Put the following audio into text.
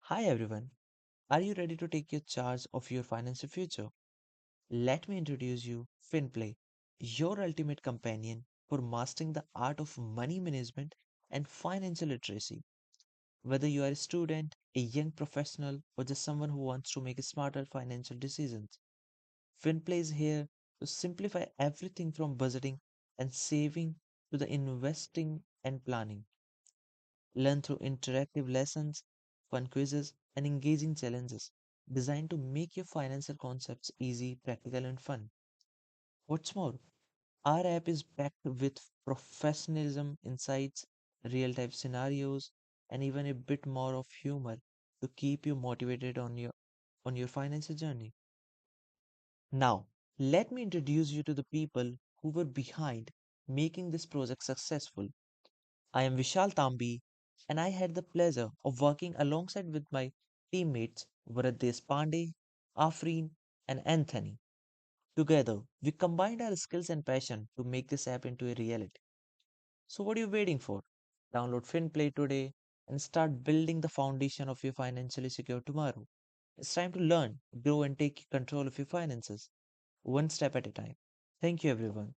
Hi everyone, are you ready to take your charge of your financial future? Let me introduce you FinPlay, your ultimate companion for mastering the art of money management and financial literacy. Whether you are a student, a young professional, or just someone who wants to make smarter financial decisions, FinPlay is here to simplify everything from budgeting and saving to the investing and planning. Learn through interactive lessons, fun quizzes, and engaging challenges designed to make your financial concepts easy, practical, and fun. What's more, our app is packed with professionalism, insights, real time scenarios, and even a bit more of humor to keep you motivated on your financial journey. Now, let me introduce you to the people who were behind making this project successful. I am Vishal Tambi, and I had the pleasure of working alongside with my teammates Varad Deshpande, Afreen, and Anthony. Together, we combined our skills and passion to make this app into a reality. So, what are you waiting for? Download FinPlay today and start building the foundation of your financially secure tomorrow. It's time to learn, grow, and take control of your finances, one step at a time. Thank you, everyone.